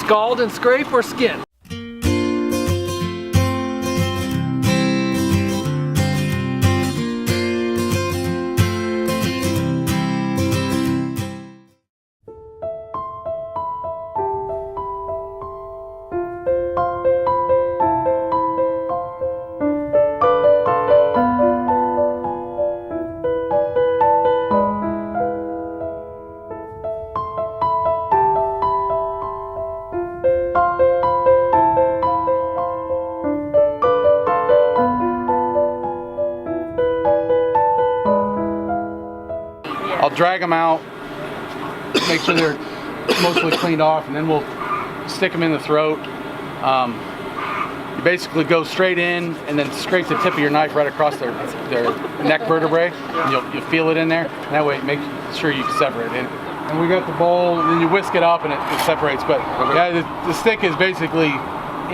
scald and scrape or skin? I'll drag them out, make sure they're mostly cleaned off, and then we'll stick them in the throat. You basically go straight in and then scrape the tip of your knife right across their neck vertebrae. You'll feel it in there. And that way, make sure you sever it in. And we got the bowl, and then you whisk it up and it separates. But yeah, the stick is basically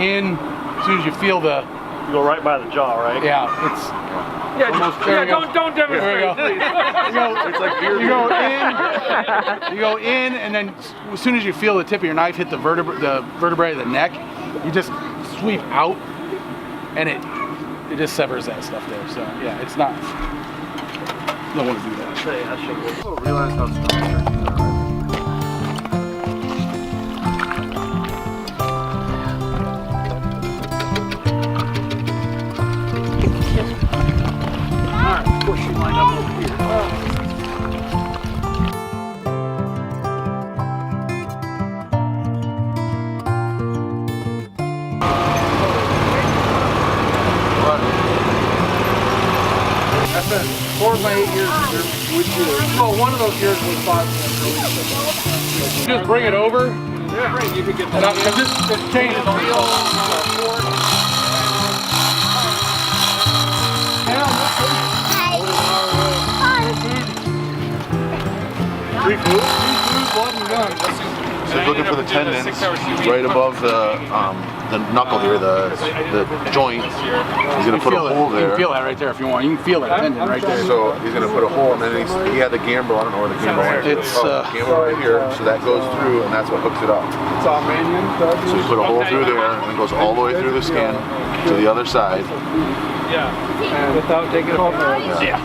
in as soon as you feel the. You go right by the jaw, right? Yeah, it's. Yeah, don't demonstrate, please. You go in, and then as soon as you feel the tip of your knife hit the vertebrae of the neck, you just sweep out, and it just severs that stuff there. So yeah, it's not. Don't want to do that. I don't realize how strong line up over here. I spent 4 of my 8 years here. Well, one of those years was 5. Just bring it over. Yeah, you can get And this chain is only Free food? blood and guns. So he's looking for the tendons right above the knuckle here, the joint. He's going to put a hole there. You can feel that right there if you want. You can feel that tendon right there. So he's going to put a hole, and then he had the gambrel. I don't know where the gambrel is. It's gambrel right here. So that goes through, and that's what hooks it up. So you put a hole through there, and it goes all the way through the skin to the other side. Yeah. And without taking it off. Yeah.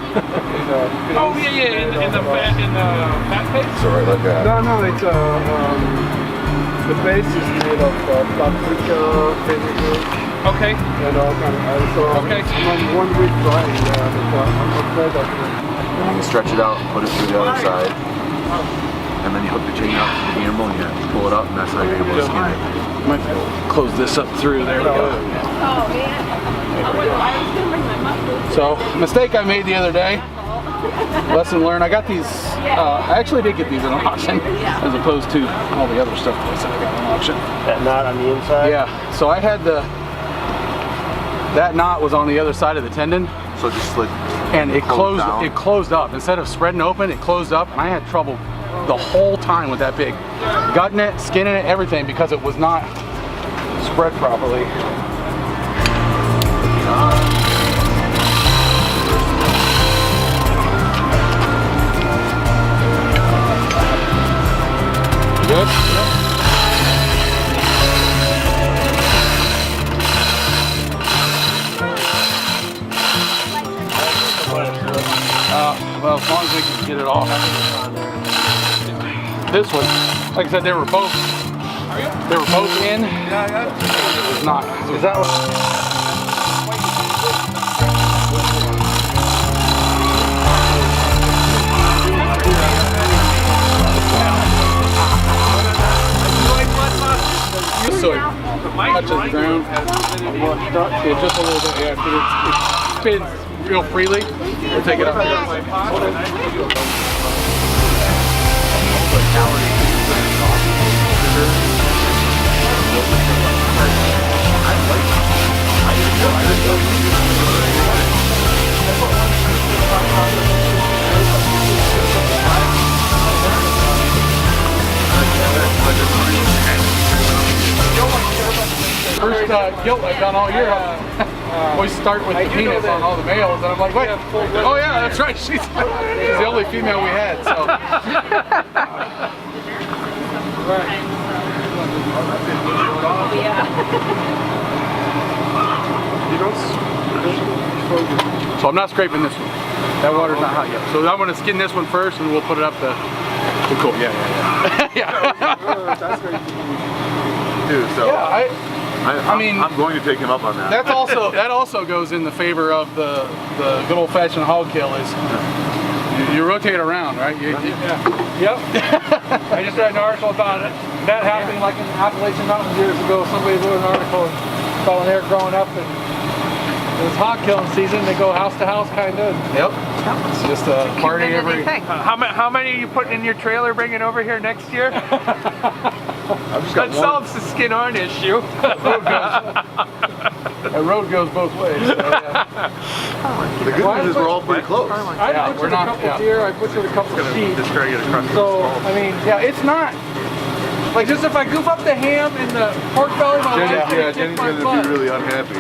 Oh yeah, in the fat paste. So right like that. No, it's the base is made of paprika, vinegar, Okay. and all kind of. So Okay. it's 1 week dry. I'm afraid of it. And you can stretch it out and put it through the other side. And then you hook the chain up to the gambrel, and you pull it up, and that's how you're able to skin it. Might be able to close this up through. There we go. So, mistake I made the other day. Lesson learned. I got these. I actually did get these in auction, as opposed to all the other stuff that I got in auction. That knot on the inside? Yeah. So I had that knot was on the other side of the tendon, So just like. and it close closed. down. It closed up instead of spreading open. It closed up, and I had trouble the whole time with that pig, gutting it, skinning it, everything, because it was not spread properly. Good? Well, as long as we can get it off. This one, like I said, they were both in. Yeah. It was not. Is that what? So it touches the ground, yeah, just a little bit, yeah, but it spins real freely. We'll take it up there. First gilt I've done all year. Always start with the penis on all the males, and I'm like, wait, oh yeah, that's right. She's the only female we had. So. You don't. So I'm not scraping this one. That water's not hot yet. So I'm gonna skin this one first, and we'll put it up to cool. Yeah. That's very Dude, so Yeah, I mean, I'm going to take him up on that. that also goes in the favor of the good old-fashioned hog kill. Is you rotate around, right? Yep. I just read an article about it. That happening like in the Appalachian Mountains years ago. Somebody wrote an article about when they were growing up and it was hog killing season. They go house to house, kind of. Yep. It's just a party every. How many are you putting in your trailer, bringing over here next year? That solves the skin on issue. The road goes both ways. So, yeah. The good news is we're all pretty close. I butchered a couple deer. I butchered a couple sheep. Just drag it across the So skull. I mean, Yeah, it's not. like just if I goof up the ham and the pork belly, my wife's gonna kick Jenny's my gonna butt. be really unhappy.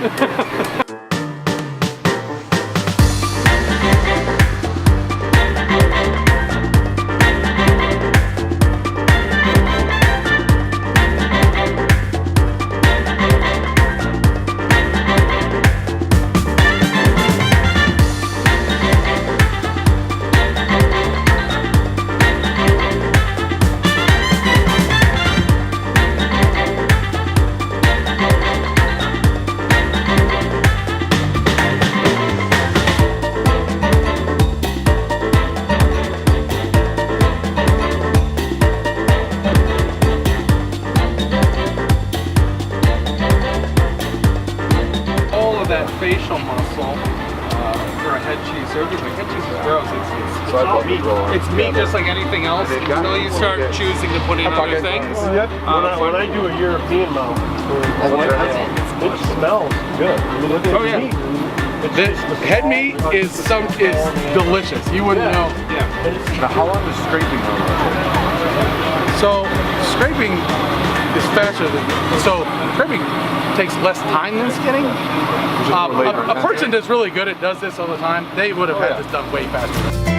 All of that facial muscle for a head cheese. Everything. Head cheese is gross. So I bought the roll. It's meat just like anything else until you start choosing to put in other things. When I do a European mount, it smells good. I mean, it's Oh, yeah. meat. The head meat is delicious. You wouldn't know. Now, how long does scraping go? So scraping is faster than scraping takes less time than skinning. A person that's really good at does this all the time, they would have had this done way faster.